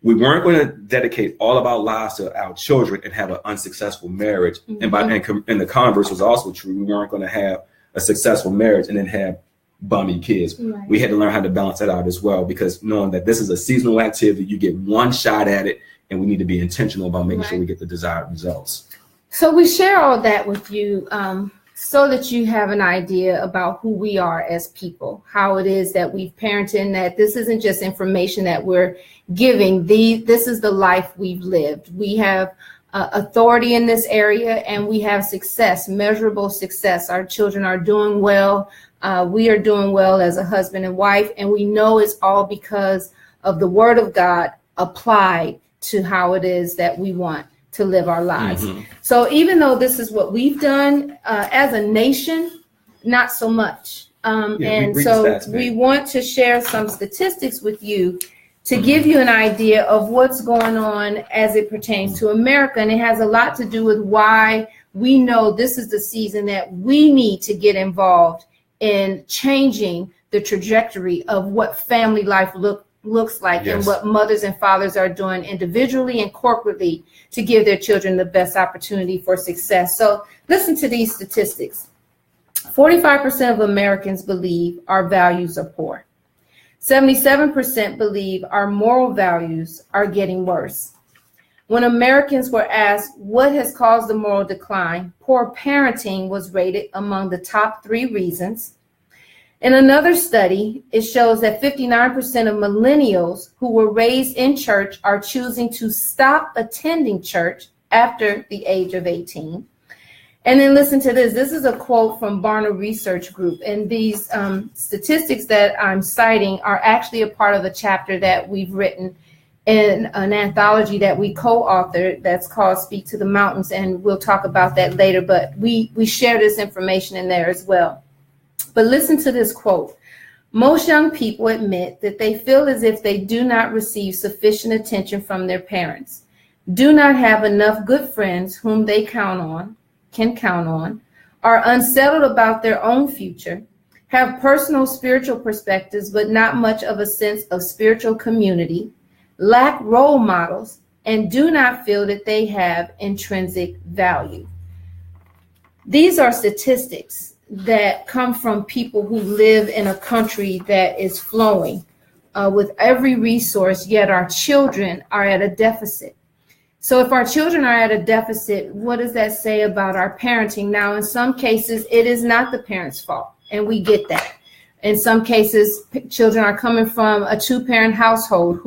We weren't going to dedicate all of our lives to our children and have an unsuccessful marriage. And the converse was also true. We weren't going to have a successful marriage and then have bummy kids.
Right.
We had to learn how to balance that out as well, because knowing that this is a seasonal activity, you get one shot at it, and we need to be intentional about making sure we get the desired results.
So we share all that with you so that you have an idea about who we are as people, how it is that we've parented, that this isn't just information that we're giving. This is the life we've lived. We have authority in this area, and we have success, measurable success. Our children are doing well. We are doing well as a husband and wife, and we know it's all because of the Word of God applied to how it is that we want to live our lives. So even though this is what we've done as a nation, not so much. We want to share some statistics with you to give you an idea of what's going on as it pertains to America. And it has a lot to do with why we know this is the season that we need to get involved in changing the trajectory of what family life looks like, and what mothers and fathers are doing individually and corporately to give their children the best opportunity for success. So listen to these statistics. 45% of Americans believe our values are poor. 77% believe our moral values are getting worse. When Americans were asked what has caused the moral decline, poor parenting was rated among the top 3 reasons. In another study, it shows that 59% of millennials who were raised in church are choosing to stop attending church after the age of 18. And then listen to this. This is a quote from Barna Research Group. And these statistics that I'm citing are actually a part of a chapter that we've written in an anthology that we co-authored that's called Speak to the Mountains. And we'll talk about that later. But we share this information in there as well. But listen to this quote. Most young people admit that they feel as if they do not receive sufficient attention from their parents, do not have enough good friends whom they can count on, are unsettled about their own future, have personal spiritual perspectives, but not much of a sense of spiritual community, lack role models, and do not feel that they have intrinsic value. These are statistics that come from people who live in a country that is flowing with every resource, yet our children are at a deficit. So if our children are at a deficit, what does that say about our parenting? Now, in some cases, it is not the parent's fault, and we get that. In some cases, children are coming from a two-parent household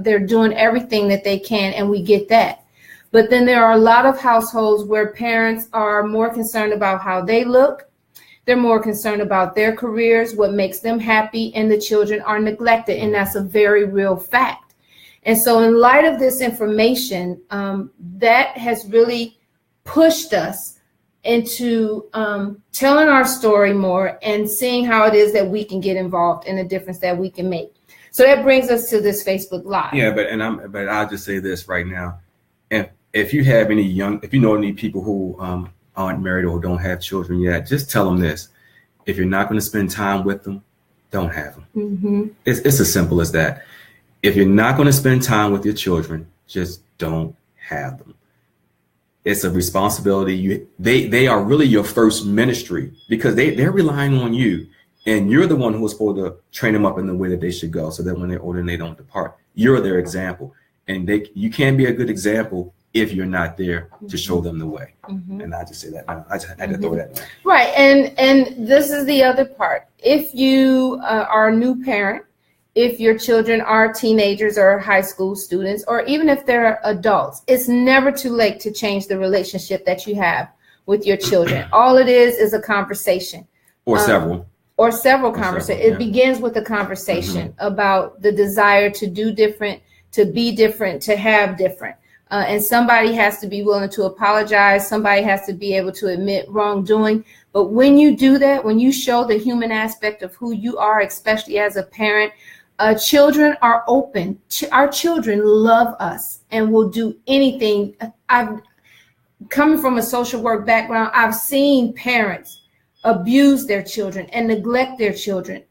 they're doing everything that they can, and we get that. But then there are a lot of households where parents are more concerned about how they look. They're more concerned about their careers, what makes them happy, and the children are neglected, and that's a very real fact. And so in light of this information, that has really pushed us into telling our story more and seeing how it is that we can get involved in a difference that we can make. So that brings us to this Facebook Live.
Yeah, but I'll just say this right now. If you have if you know any people who aren't married or don't have children yet, just tell them this. If you're not going to spend time with them, don't have them. Mm-hmm. It's as simple as that. If you're not going to spend time with your children, just don't have them. It's a responsibility. They are really your first ministry because they're relying on you, and you're the one who is supposed to train them up in the way that they should go, so that when they're older and they don't depart. You're their example, and you can't be a good example if you're not there to show them the way. Mm-hmm. And I just say that now. I just had to throw that in.
Right, and this is the other part. If you are a new parent, if your children are teenagers or high school students, or even if they're adults, it's never too late to change the relationship that you have with your children. All it is a conversation.
Or several.
Or several conversations. Yeah. It begins with a conversation about the desire to do different, to be different, to have different. And somebody has to be willing to apologize. Somebody has to be able to admit wrongdoing. But when you do that, when you show the human aspect of who you are, especially as a parent, children are open. Our children love us and will do anything. I've coming from a social work background. I've seen parents abuse their children and neglect their children.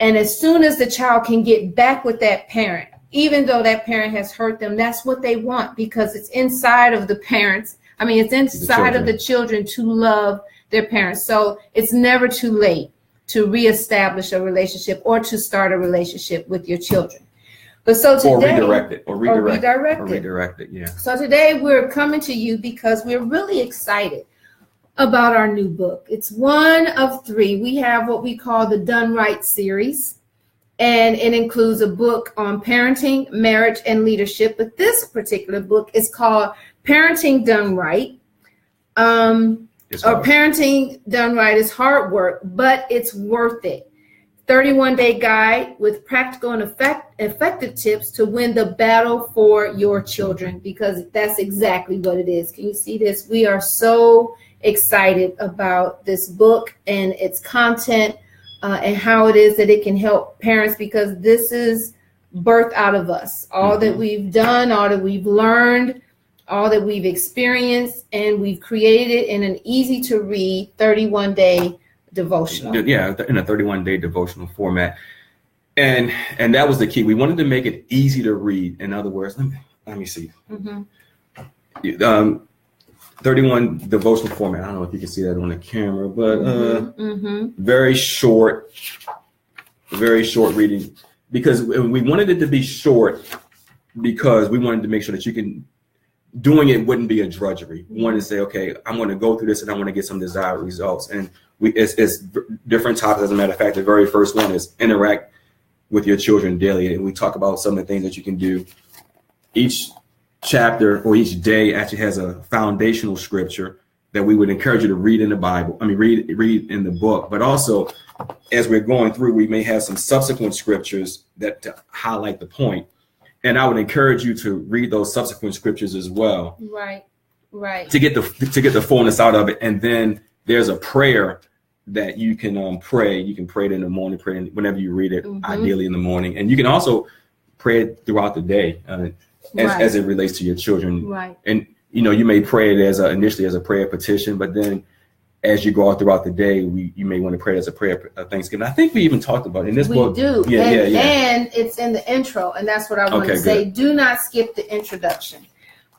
And as soon as the child can get back with that parent, even though that parent has hurt them, that's what they want, because it's inside of the parents. It's inside of the children to love their parents. So it's never too late to reestablish a relationship or to start a relationship with your children. But so today,
or redirect it. Yeah.
So today we're coming to you because we're really excited about our new book. It's one of 3. We have what we call the Done Right series, and it includes a book on parenting, marriage, and leadership. But this particular book is called Parenting Done Right. Parenting Done Right is hard work, but it's worth it. 31-day guide with practical and effective tips to win the battle for your children, because that's exactly what it is. Can you see this? We are so excited about this book and its content and how it is that it can help parents, because this is birthed out of us. All that we've done, all that we've learned, all that we've experienced, and we've created it in an easy to read 31-day devotional.
Yeah, in a 31-day devotional format. And that was the key. We wanted to make it easy to read. In other words, let me see. 31 devotional format. I don't know if you can see that on the camera, but very short reading, because we wanted it to be short because we wanted to make sure that you can, doing it wouldn't be a drudgery. We wanted to say, okay, I'm going to go through this and I want to get some desired results. And it's different topics. As a matter of fact, the very first one is interact with your children daily. And we talk about some of the things that you can do. Each chapter or each day actually has a foundational scripture that we would encourage you to read in the Bible. Read in the book. But also, as we're going through, we may have some subsequent scriptures that to highlight the point. And I would encourage you to read those subsequent scriptures as well. Right. To get the fullness out of it. And then there's a prayer that you can pray. You can pray it in the morning, pray it whenever you read it, ideally in the morning. And you can also pray it throughout the day as it relates to your children.
Right.
And, you may pray it initially as a prayer petition, but then as you go out throughout the day, you may want to pray it as a prayer of Thanksgiving. I think we even talked about it in this book.
We do. Yeah. And it's in the intro. And that's what I want to say. Good. Do not skip the introduction.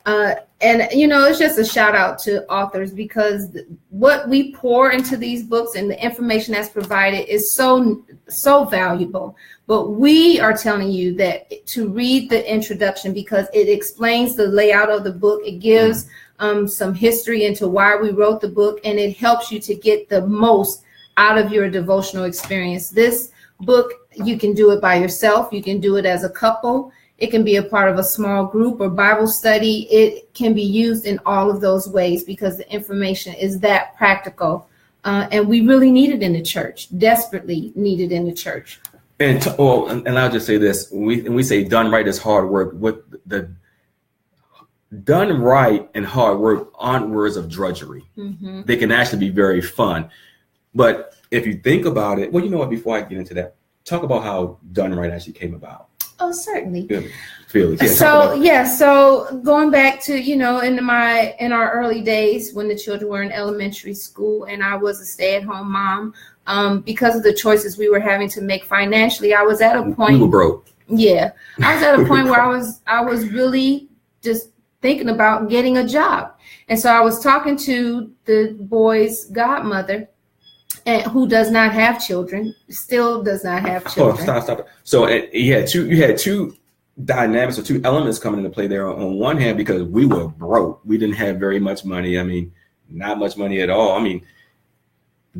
And you know, it's just a shout out to authors, because what we pour into these books and the information that's provided is so valuable. But we are telling you that to read the introduction, because it explains the layout of the book. It gives some history into why we wrote the book, and it helps you to get the most out of your devotional experience. This book, you can do it by yourself. You can do it as a couple. It can be a part of a small group or Bible study. It can be used in all of those ways because the information is that practical. And we really need it in the church, desperately need it in the church.
And I'll just say this. When we say done right is hard work. What the done right and hard work aren't words of drudgery. Mm-hmm. They can actually be very fun. But if you think about it, well, you know what, before I get into that, talk about how done right actually came about.
Oh, certainly.
So
going back to, you know, in our early days when the children were in elementary school and I was a stay-at-home mom, because of the choices we were having to make financially, I was at a point.
We were broke.
Yeah, I was at a point where I was really just thinking about getting a job, and so I was talking to the boy's godmother, and who does not have children, still does not have children.
Oh, stop. So you had two dynamics or two elements coming into play there. On one hand, because we were broke, we didn't have very much money. I mean, not much money at all. I mean,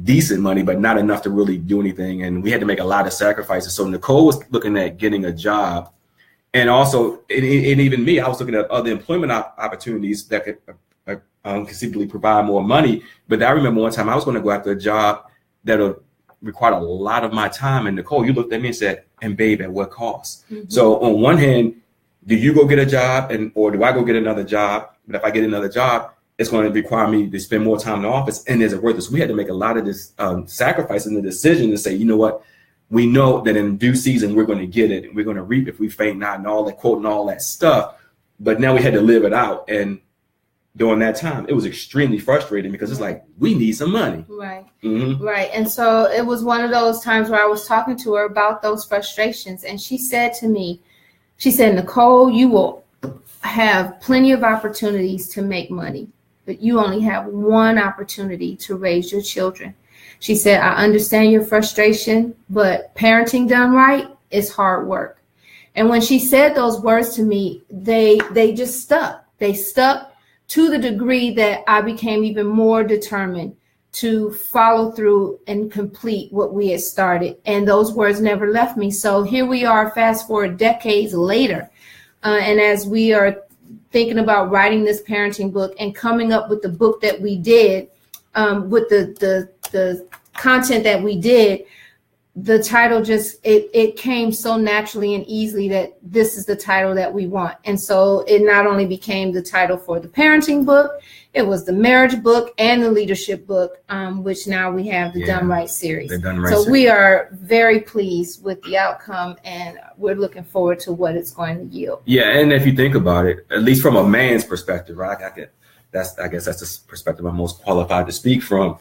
decent money, but not enough to really do anything. And we had to make a lot of sacrifices. So Nicole was looking at getting a job. And also, and even me, I was looking at other employment opportunities that could conceivably provide more money. But I remember one time I was going to go after a job that required a lot of my time. And Nicole, you looked at me and said, "And babe, at what cost?" Mm-hmm. So on one hand, do you go get a job or do I go get another job? But if I get another job, it's going to require me to spend more time in the office. And is it worth it? So we had to make a lot of this sacrifice in the decision to say, you know what? We know that in due season, we're going to get it. And we're going to reap if we faint not, and all that quote and all that stuff. But now we had to live it out. And during that time, it was extremely frustrating because it's like, we need some money.
Right.
Mm-hmm.
Right. And so it was one of those times where I was talking to her about those frustrations. And she said to me, Nicole, you will have plenty of opportunities to make money, but you only have one opportunity to raise your children. She said, I understand your frustration, but parenting done right is hard work. And when she said those words to me, they just stuck. They stuck to the degree that I became even more determined to follow through and complete what we had started. And those words never left me. So here we are, fast forward decades later. And as we are thinking about writing this parenting book and coming up with the book that we did, with the content that we did, the title just, it came so naturally and easily that this is the title that we want. And so it not only became the title for the parenting book, it was the marriage book and the leadership book, which now we have the Done Right series. So we are very pleased with the outcome, and we're looking forward to what it's going to yield.
Yeah, and if you think about it, at least from a man's perspective, right? I guess that's the perspective I'm most qualified to speak from.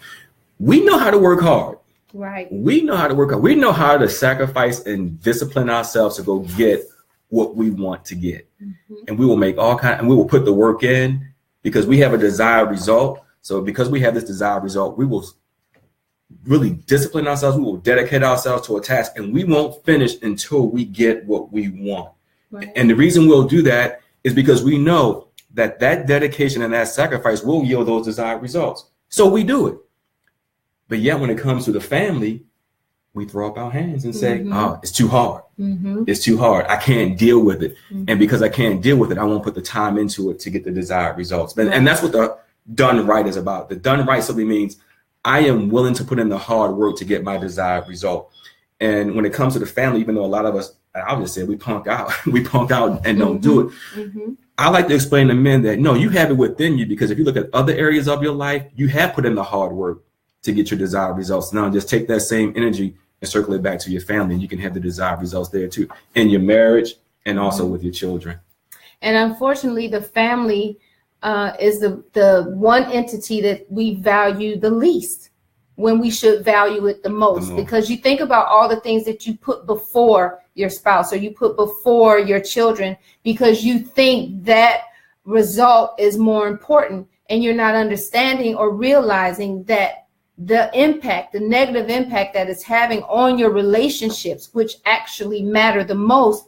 We know how to work hard.
Right.
We know how to work hard. We know how to sacrifice and discipline ourselves to go get what we want to get. Mm-hmm. And we will make and we will put the work in because we have a desired result. So because we have this desired result, we will really discipline ourselves. We will dedicate ourselves to a task, and we won't finish until we get what we want. Right. And the reason we'll do that is because we know that dedication and that sacrifice will yield those desired results. So we do it. But yet when it comes to the family, we throw up our hands and say, oh, it's too hard. Mm-hmm. It's too hard. I can't deal with it. Mm-hmm. And because I can't deal with it, I won't put the time into it to get the desired results. And that's what the done right is about. The done right simply means I am willing to put in the hard work to get my desired result. And when it comes to the family, even though a lot of us, I'll just say we punk out. We punk out and don't do it. Mm-hmm. I like to explain to men that, no, you have it within you, because if you look at other areas of your life, you have put in the hard work to get your desired results. Now just take that same energy and circle it back to your family, and you can have the desired results there too, in your marriage and also with your children.
And unfortunately, the family is the one entity that we value the least when we should value it the most. Because you think about all the things that you put before your spouse or you put before your children, because you think that result is more important, and you're not understanding or realizing that the impact, the negative impact that it's having on your relationships, which actually matter the most,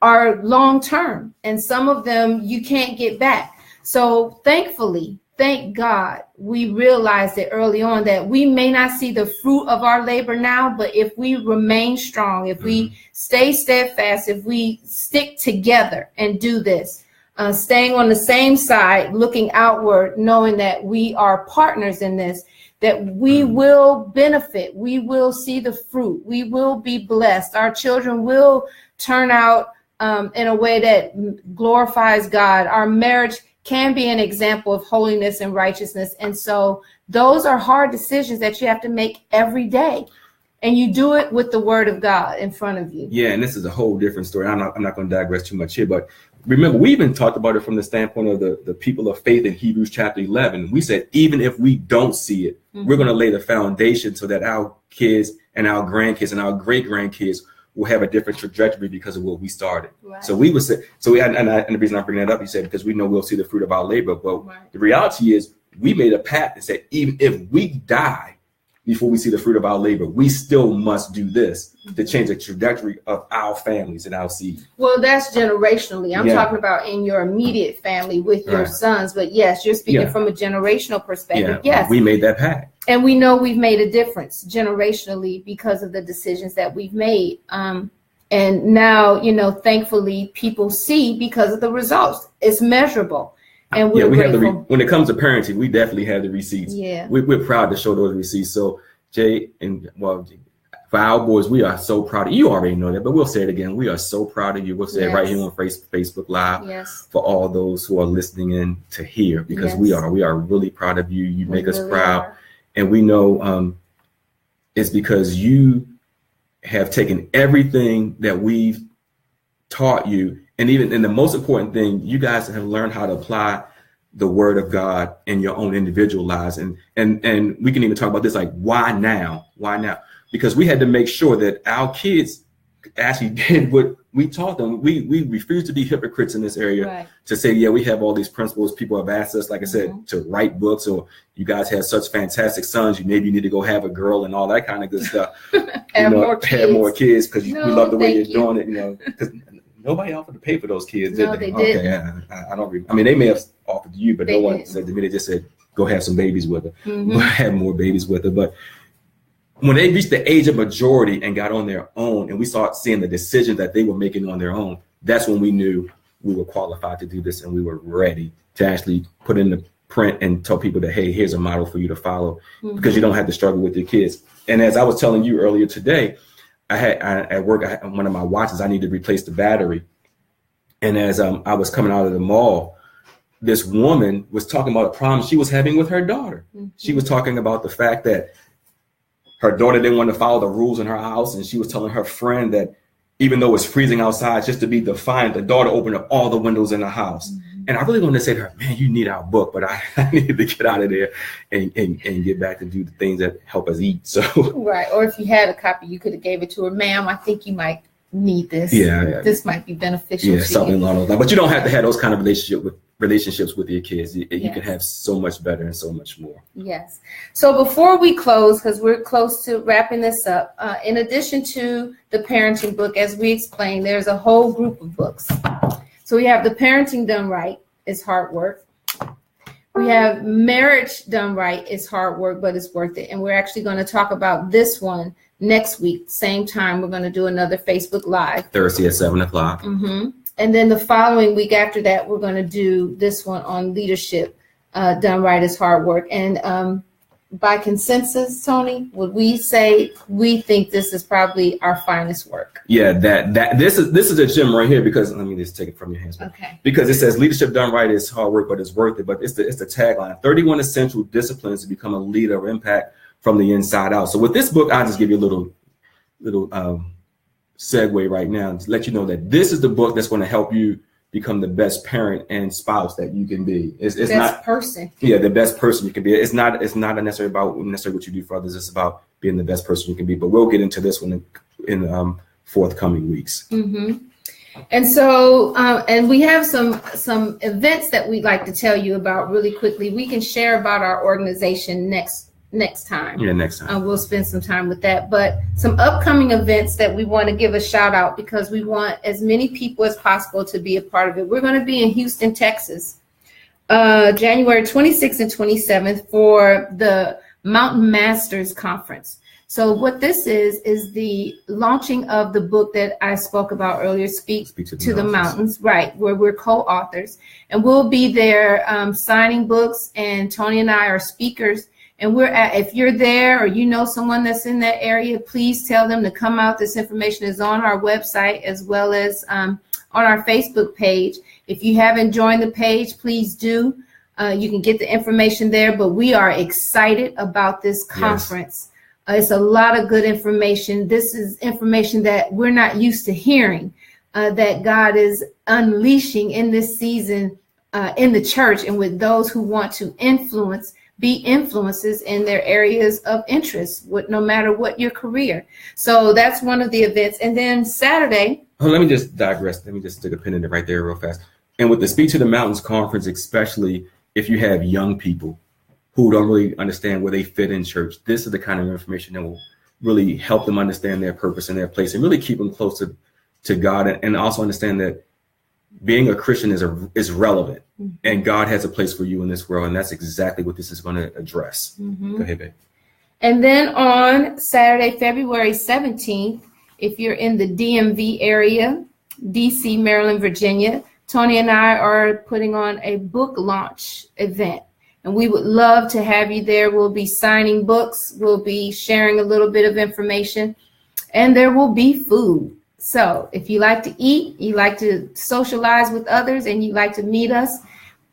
are long term, and some of them you can't get back. So thankfully, thank God, we realized it early on that we may not see the fruit of our labor now, but if we remain strong, if we stay steadfast, if we stick together and do this, staying on the same side, looking outward, knowing that we are partners in this, that we will benefit, we will see the fruit, we will be blessed, our children will turn out in a way that glorifies God, our marriage can be an example of holiness and righteousness. And so those are hard decisions that you have to make every day. And you do it with the word of God in front of you.
Yeah, and this is a whole different story. I'm not going to digress too much here, but remember, we even talked about it from the standpoint of the people of faith in Hebrews chapter 11. We said, even if we don't see it, we're going to lay the foundation so that our kids and our grandkids and our great grandkids will have a different trajectory because of what we started. Right. So we would say, and the reason I'm bringing that up, you said, because we know we'll see the fruit of our labor. But the reality is, we made a pact that said, even if we die before we see the fruit of our labor, we still must do this to change the trajectory of our families and our seed.
Well, that's generationally. I'm talking about in your immediate family with your sons. But yes, you're speaking from a generational perspective. Yes,
we made that pact.
And we know we've made a difference generationally because of the decisions that we've made. And now, thankfully, people see because of the results. It's measurable. And we're grateful.
When it comes to parenting, we definitely have the receipts.
Yeah,
we're proud to show those receipts. So Jay for our boys, we are so proud of you. You already know that, but we'll say it again. We are so proud of you. We'll say it right here on Facebook Live for all those who are listening in to hear, because we are really proud of you. You make us proud, and we know it's because you have taken everything that we've taught you. And the most important thing, you guys have learned how to apply the word of God in your own individual lives. And we can even talk about this, like, why now? Why now? Because we had to make sure that our kids actually did what we taught them. We refuse to be hypocrites in this area, to say, we have all these principles. People have asked us, like I said, to write books, or you guys have such fantastic sons. Maybe you need to go have a girl and all that kind of good stuff.
Have more kids
because we love the way you're doing it, because nobody offered to pay for those kids, did they?
Okay,
yeah, I don't. I mean, they may have offered to you, but no one said to me. They just said, "Go have some babies with her, have more babies with her." But when they reached the age of majority and got on their own, and we started seeing the decisions that they were making on their own, that's when we knew we were qualified to do this, and we were ready to actually put in the print and tell people that, hey, here's a model for you to follow, because you don't have to struggle with your kids. And as I was telling you earlier today, at work, one of my watches, I needed to replace the battery. And as I was coming out of the mall, this woman was talking about a problem she was having with her daughter. She was talking about the fact that her daughter didn't want to follow the rules in her house. And she was telling her friend that even though it's freezing outside, just to be defiant, the daughter opened up all the windows in the house. And I really wanted to say to her, man, you need our book, but I needed to get out of there and get back to do the things that help us eat. So
right. Or if you had a copy, you could have gave it to her. Ma'am, I think you might need this.
Yeah.
This might be beneficial.
Yeah, something along those lines. But you don't have to have those kind of relationships with your kids. You can have so much better and so much more.
Yes. So before we close, because we're close to wrapping this up, in addition to the parenting book, as we explained, there's a whole group of books. So we have The Parenting Done Right, It's Hard Work. We have Marriage Done Right, It's Hard Work, but it's worth it. And we're actually going to talk about this one next week. Same time, we're going to do another Facebook Live.
Thursday at 7:00.
And then the following week after that, we're going to do this one on leadership. Done Right is Hard Work. And by consensus, Tony, would we say we think this is probably our finest work?
Yeah, this is a gem right here, because let me just take it from your hands.
Okay.
Because it says leadership done right is hard work, but it's worth it. But it's the tagline: 31 essential disciplines to become a leader of impact from the inside out. So with this book, I'll just give you a little segue right now to let you know that this is the book that's going to help you become the best parent and spouse that you can be. It's
best
not
person.
Yeah, the best person you can be. It's not necessarily about what you do for others. It's about being the best person you can be. But we'll get into this one in forthcoming weeks.
And so, and we have some events that we'd like to tell you about really quickly. We can share about our organization next time.
Yeah, next time.
We'll spend some time with that. But some upcoming events that we want to give a shout out because we want as many people as possible to be a part of it. We're going to be in Houston, Texas, January 26th and 27th for the Mountain Masters Conference. So what this is the launching of the book that I spoke about earlier, Speak to the Mountains, right, where we're co-authors. And we'll be there signing books, and Tony and I are speakers. And if you're there or you know someone that's in that area, please tell them to come out. This information is on our website as well as on our Facebook page. If you haven't joined the page, please do. You can get the information there, but we are excited about this conference. Yes. It's a lot of good information. This is information that we're not used to hearing, that God is unleashing in this season in the church and with those who want to be influences in their areas of interest, no matter what your career. So that's one of the events. And then Saturday.
Oh, let me just digress. Let me just stick a pin in it right there real fast. And with the Speak to the Mountains conference, especially if you have young people who don't really understand where they fit in church, this is the kind of information that will really help them understand their purpose and their place and really keep them close to God, and also understand that being a Christian is relevant, and God has a place for you in this world, and that's exactly what this is going to address. Go ahead, babe.
And then on Saturday, February 17th, if you're in the DMV area, DC, Maryland, Virginia, Tony and I are putting on a book launch event. And we would love to have you there. We'll be signing books. We'll be sharing a little bit of information. And there will be food. So if you like to eat, you like to socialize with others, and you like to meet us,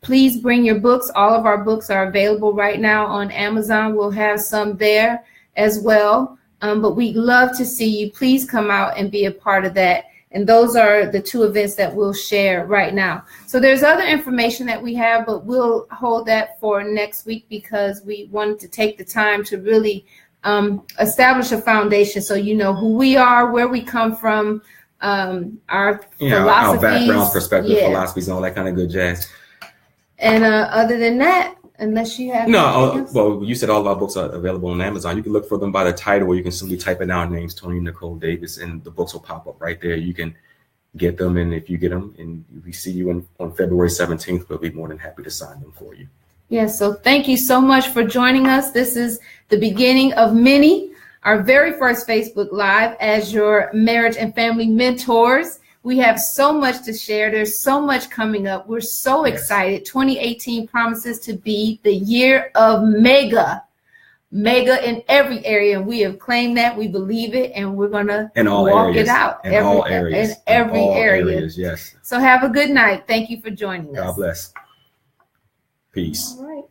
please bring your books. All of our books are available right now on Amazon. We'll have some there as well. But we'd love to see you. Please come out and be a part of that. And those are the two events that we'll share right now. So there's other information that we have, but we'll hold that for next week because we wanted to take the time to really establish a foundation so you know who we are, where we come from, our philosophies.
Our background, perspective, philosophies, and all that kind of good jazz.
And other than that, unless you have
well, you said all of our books are available on Amazon. You can look for them by the title, or you can simply type in our names, Tony Nicole Davis, and the books will pop up right there. You can get them, and if you get them and we see you on February 17th, we'll be more than happy to sign them for you.
Yes, so thank you so much for joining us. This is the beginning of many, our very first Facebook Live as your marriage and family mentors. We have so much to share. There's so much coming up. We're so excited. 2018 promises to be the year of mega in every area. We have claimed that. We believe it, and we're going to walk it out.
In all areas.
In every area.
Yes.
So have a good night. Thank you for joining us.
God bless. Peace.
All right.